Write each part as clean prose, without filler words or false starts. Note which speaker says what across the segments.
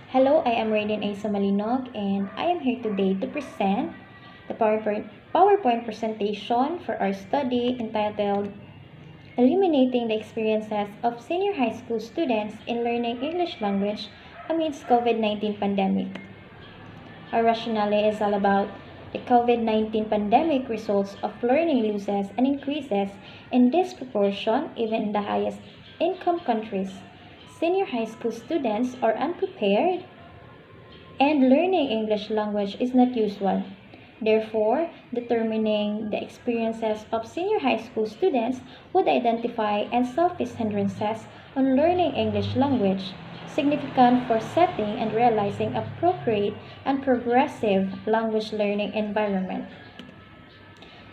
Speaker 1: Hello, I am Raiden Asa Malinog and I am here today to present the PowerPoint presentation for our study entitled Illuminating the Experiences of Senior High School Students in Learning English Language Amidst COVID-19 Pandemic. Our rationale is all about the COVID-19 pandemic results of learning losses and increases in disproportion even in the highest income countries. Senior high school students are unprepared and learning English language is not usual. Therefore, determining the experiences of senior high school students would identify and solve these hindrances on learning English language, significant for setting and realizing appropriate and progressive language learning environment.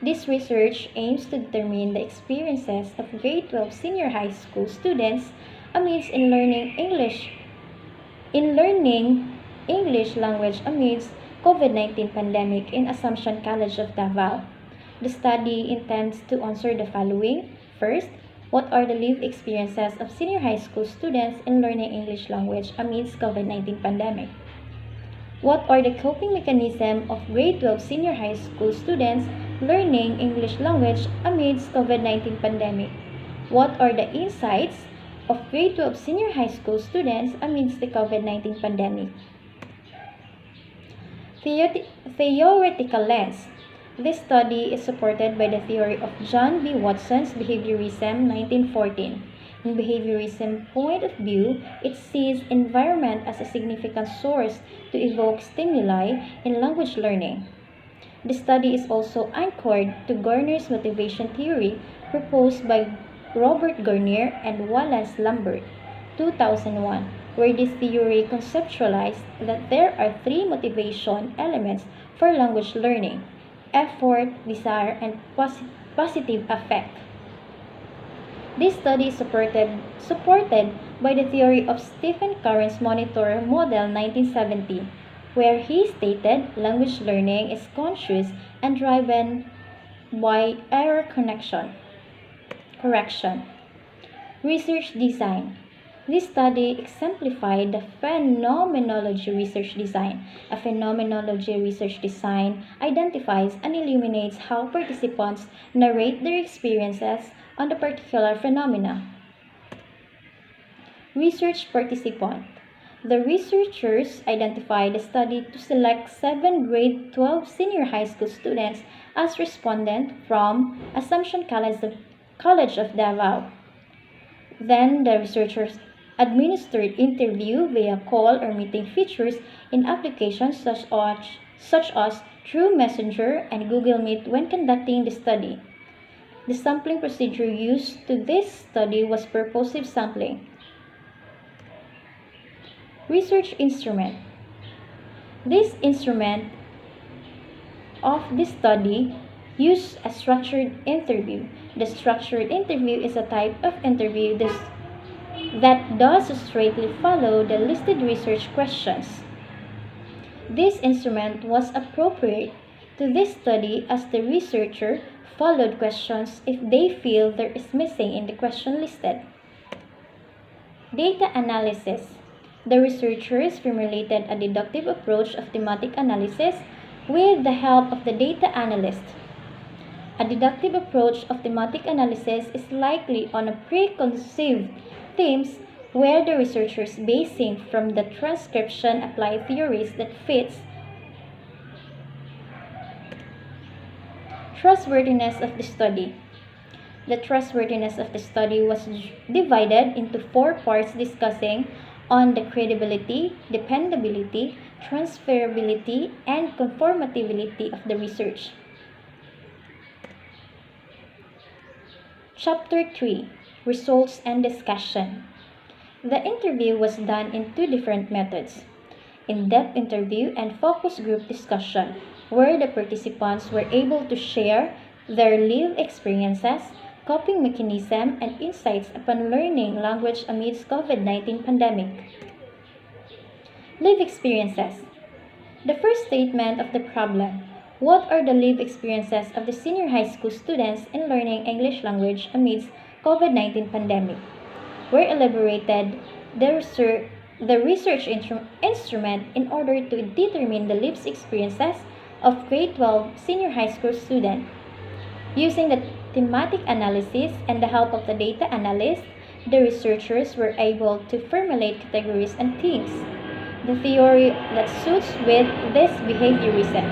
Speaker 1: This research aims to determine the experiences of grade 12 senior high school students amidst in learning English language amidst COVID-19 pandemic in Assumption College of Davao. The study intends to answer the following. First, what are the lived experiences of senior high school students in learning English language amidst COVID-19 pandemic? What are the coping mechanisms of grade 12 senior high school students learning English language amidst COVID-19 pandemic? What are the insights of grade 12 senior high school students amidst the COVID-19 pandemic? Theoretical lens. This study is supported by the theory of John B. Watson's Behaviorism 1914. In behaviorism point of view, it sees environment as a significant source to evoke stimuli in language learning. The study is also anchored to Garner's motivation theory proposed by Robert Garner and Wallace Lambert, 2001, where this theory conceptualized that there are three motivation elements for language learning: effort, desire, and positive affect. This study is supported by the theory of Stephen Curran's Monitor Model 1970, where he stated language learning is conscious and driven by error correction. Research design. This study exemplified the phenomenology research design. A phenomenology research design identifies and illuminates how participants narrate their experiences on the particular phenomena. Research participant. The researchers identified the study to select 7 grade 12 senior high school students as respondents from Assumption College of Davao. Then the researchers administered interview via call or meeting features in applications such as True Messenger and Google Meet when conducting the study. The sampling procedure used to this study was purposive sampling. Research instrument. This instrument of this study used a structured interview. The structured interview is a type of interview that does straightly follow the listed research questions. This instrument was appropriate to this study as the researcher followed questions if they feel there is missing in the question listed. Data analysis. The researchers formulated a deductive approach of thematic analysis with the help of the data analyst. A deductive approach of thematic analysis is likely on a preconceived themes where the researchers basing from the transcription apply theories that fits trustworthiness of the study. The trustworthiness of the study was divided into 4 parts discussing on the credibility, dependability, transferability, and conformability of the research. Chapter 3. Results and Discussion. The interview was done in 2 different methods: in-depth interview and focus group discussion, where the participants were able to share their lived experiences, coping mechanism, and insights upon learning language amidst COVID-19 pandemic. Lived experiences. The first statement of the problem: what are the lived experiences of the senior high school students in learning English language amidst COVID-19 pandemic? Were elaborated, the research instrument in order to determine the lived experiences of grade 12 senior high school students. Using the thematic analysis and the help of the data analyst, the researchers were able to formulate categories and themes. The theory that suits with this behaviorism.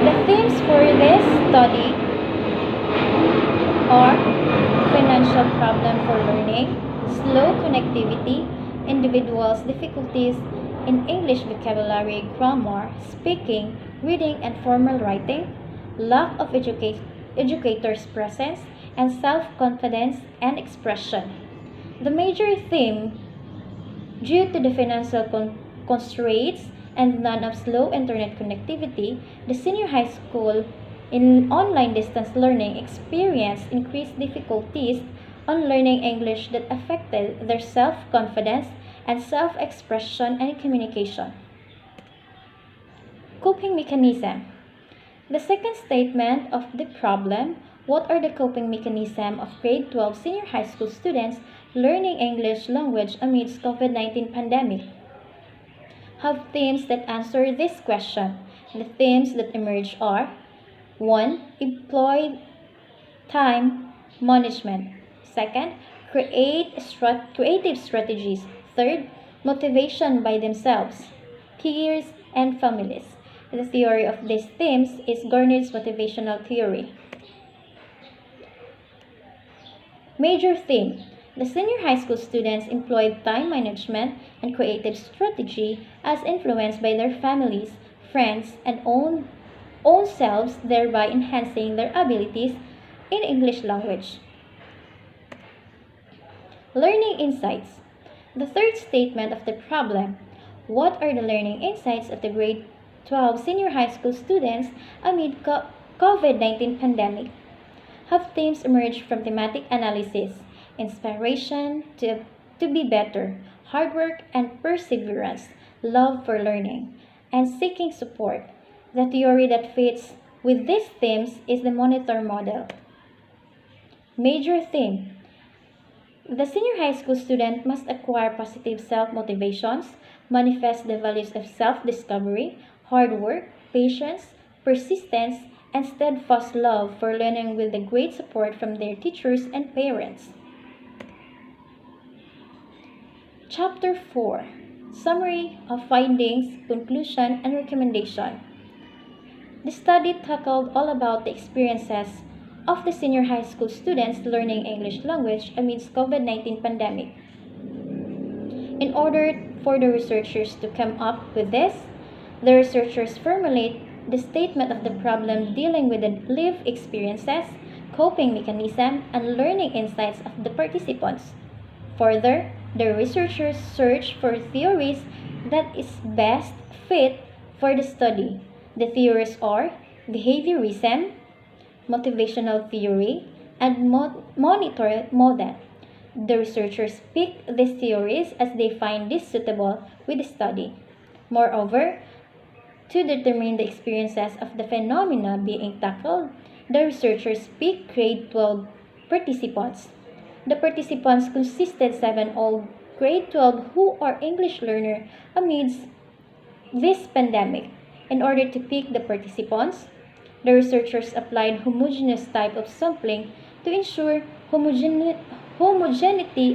Speaker 1: The themes for this study are financial problem for learning, slow connectivity, individuals' difficulties in English vocabulary, grammar, speaking, reading and formal writing, lack of educators' presence, and self-confidence and expression. The major theme, due to the financial constraints and none of slow internet connectivity, the senior high school in online distance learning experienced increased difficulties on learning English that affected their self-confidence and self-expression and communication. Coping mechanism. The second statement of the problem, what are the coping mechanisms of grade 12 senior high school students learning English language amidst COVID-19 pandemic? Have themes that answer this question. The themes that emerge are 1. Employ time management. Second, creative strategies. Third, motivation by themselves, peers, and families. The theory of these themes is Garner's motivational theory. Major theme. The senior high school students employed time management and creative strategy as influenced by their families, friends, and own selves, thereby enhancing their abilities in English language. Learning insights. The third statement of the problem, what are the learning insights of the grade 12 senior high school students amid COVID-19 pandemic? Have themes emerged from thematic analysis, inspiration to be better, hard work and perseverance, love for learning, and seeking support. The theory that fits with these themes is the monitor model. Major theme. The senior high school student must acquire positive self-motivations, manifest the values of self-discovery, hard work, patience, persistence, and steadfast love for learning with the great support from their teachers and parents. Chapter 4. Summary of findings, conclusion, and recommendation. The study tackled all about the experiences of the senior high school students learning English language amidst COVID-19 pandemic. In order for the researchers to come up with this, the researchers formulate the statement of the problem dealing with the lived experiences, coping mechanism, and learning insights of the participants. Further, the researchers search for theories that is best fit for the study. The theories are behaviorism, motivational theory, and monitor model. The researchers pick these theories as they find this suitable with the study. Moreover, to determine the experiences of the phenomena being tackled, the researchers picked grade 12 participants. The participants consisted 7 all grade 12 who are English learners amidst this pandemic. In order to pick the participants, the researchers applied homogeneous type of sampling to ensure homogeneity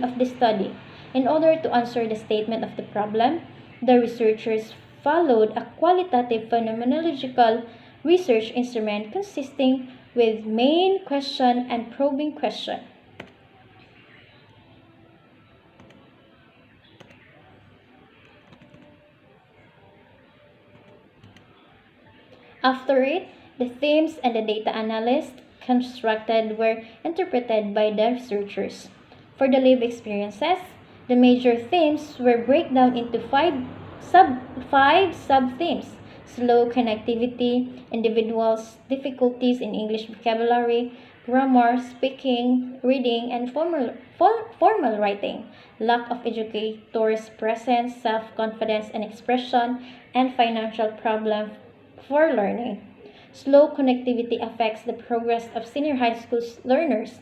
Speaker 1: of the study. In order to answer the statement of the problem, the researchers followed a qualitative phenomenological research instrument consisting with main question and probing question. After it, the themes and the data analyst constructed were interpreted by the researchers. For the lived experiences, the major themes were breakdown into five sub-themes: slow connectivity, individuals' difficulties in English vocabulary, grammar, speaking, reading, and formal writing, lack of educators' presence, self-confidence and expression, and financial problem for learning. Slow connectivity affects the progress of senior high school learners.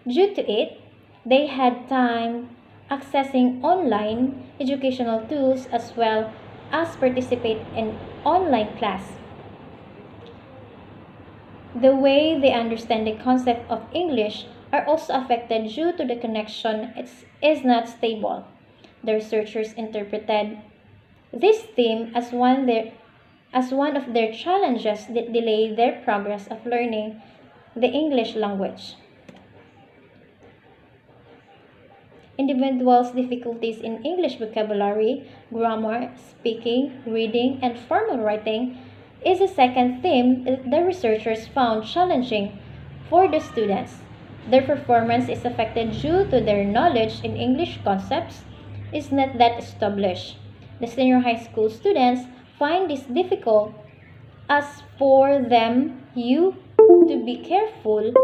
Speaker 1: Due to it, They had time accessing online educational tools as well as participate in online class. The way they understand the concept of English are also affected due to the connection is not stable. The researchers interpreted this theme as one of their challenges that delay their progress of learning the English language. Individuals' difficulties in English vocabulary, grammar, speaking, reading, and formal writing is a second theme that the researchers found challenging for the students. Their performance is affected due to their knowledge in English concepts is not that established. The senior high school students find this difficult as for them you to be careful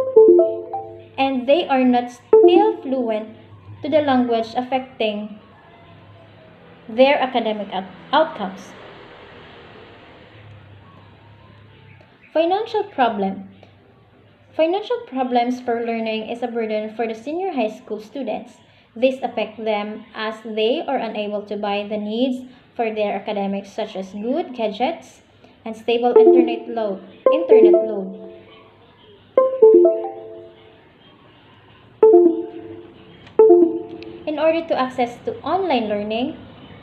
Speaker 1: and they are not still fluent to the language affecting their academic outcomes. Financial problem. Financial problems for learning is a burden for the senior high school students. This affects them as they are unable to buy the needs for their academics such as good gadgets and stable internet load. In order to access to online learning,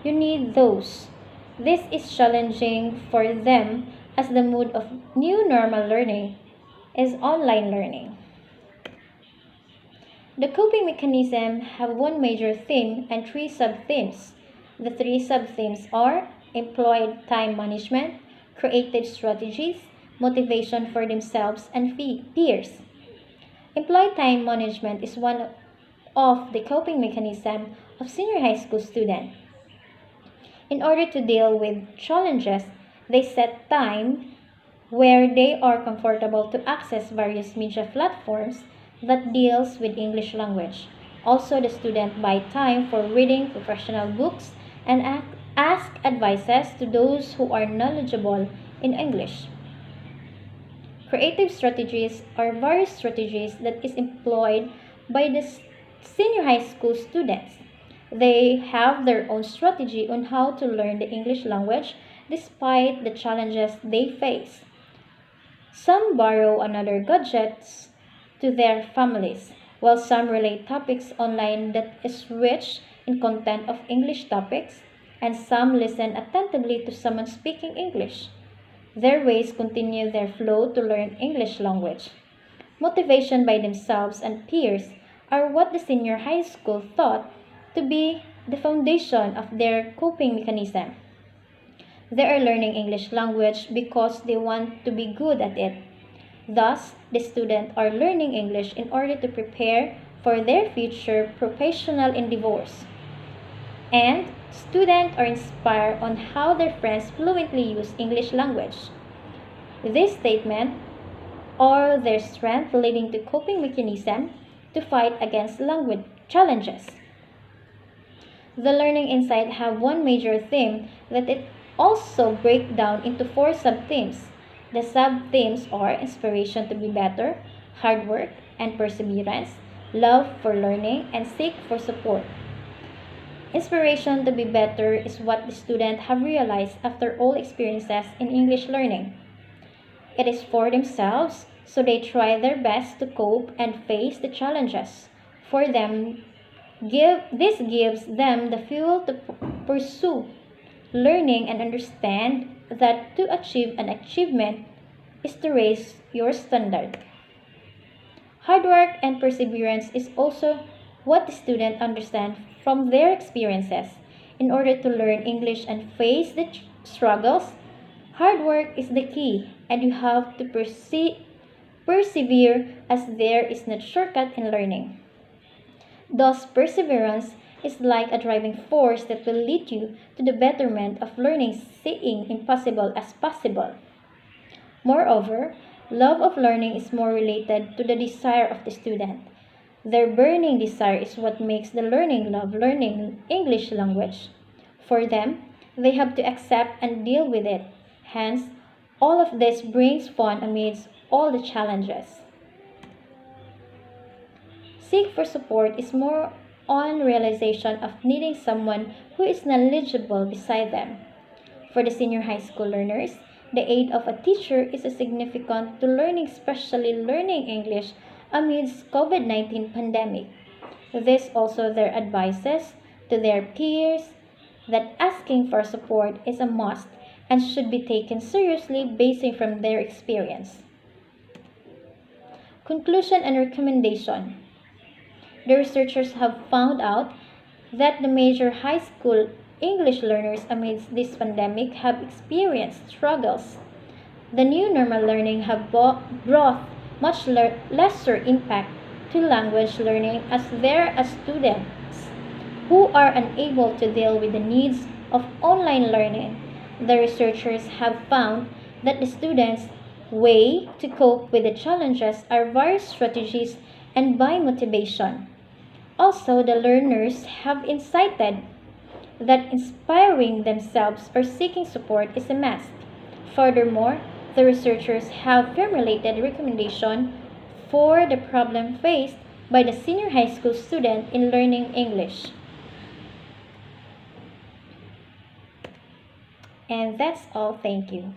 Speaker 1: you need those. This is challenging for them as the mode of new normal learning is online learning. The coping mechanism have one major theme and three sub-themes. The three sub-themes are employed time management, creative strategies, motivation for themselves and peers. Employed time management is one of the coping mechanism of senior high school students. In order to deal with challenges, they set time where they are comfortable to access various media platforms that deals with English language. Also, the student buy time for reading professional books and ask advices to those who are knowledgeable in English. Creative strategies are various strategies that is employed by the senior high school students. They have their own strategy on how to learn the English language despite the challenges they face. Some borrow another gadgets to their families, while some relate topics online that is rich in content of English topics, and some listen attentively to someone speaking English. Their ways continue their flow to learn English language. Motivation by themselves and peers are what the senior high school thought to be the foundation of their coping mechanism. They are learning English language because they want to be good at it. Thus, the students are learning English in order to prepare for their future professional endeavors. And students are inspired on how their friends fluently use English language. This statement or their strength leading to coping mechanism to fight against language challenges. The learning insight have one major theme that it also break down into four sub-themes. The sub-themes are inspiration to be better, hard work and perseverance, love for learning, and seek for support. Inspiration to be better is what the student have realized after all experiences in English learning. It is for themselves, so they try their best to cope and face the challenges. For them, this gives them the fuel to pursue learning and understand that to achieve an achievement is to raise your standard. Hard work and perseverance is also what the student understand from their experiences. In order to learn English and face the struggles, hard work is the key and you have to persevere as there is no shortcut in learning. Thus, perseverance is like a driving force that will lead you to the betterment of learning, seeing impossible as possible. Moreover, love of learning is more related to the desire of the student. Their burning desire is what makes the learning love learning English language. For them, they have to accept and deal with it. Hence, all of this brings fun amidst all the challenges. seek for support is more on realization of needing someone who is knowledgeable beside them. For the senior high school learners, the aid of a teacher is a significant to learning, especially learning English amidst COVID-19 pandemic. This also their advices to their peers that asking for support is a must and should be taken seriously basing from their experience. Conclusion and recommendation. The researchers have found out that the major high school English learners amidst this pandemic have experienced struggles. The new normal learning have brought much lesser impact to language learning as there are students who are unable to deal with the needs of online learning. The researchers have found that the students' way to cope with the challenges are various strategies and by motivation. Also, the learners have incited that inspiring themselves or seeking support is a must. Furthermore, the researchers have formulated recommendation for the problem faced by the senior high school student in learning English. And that's all. Thank you.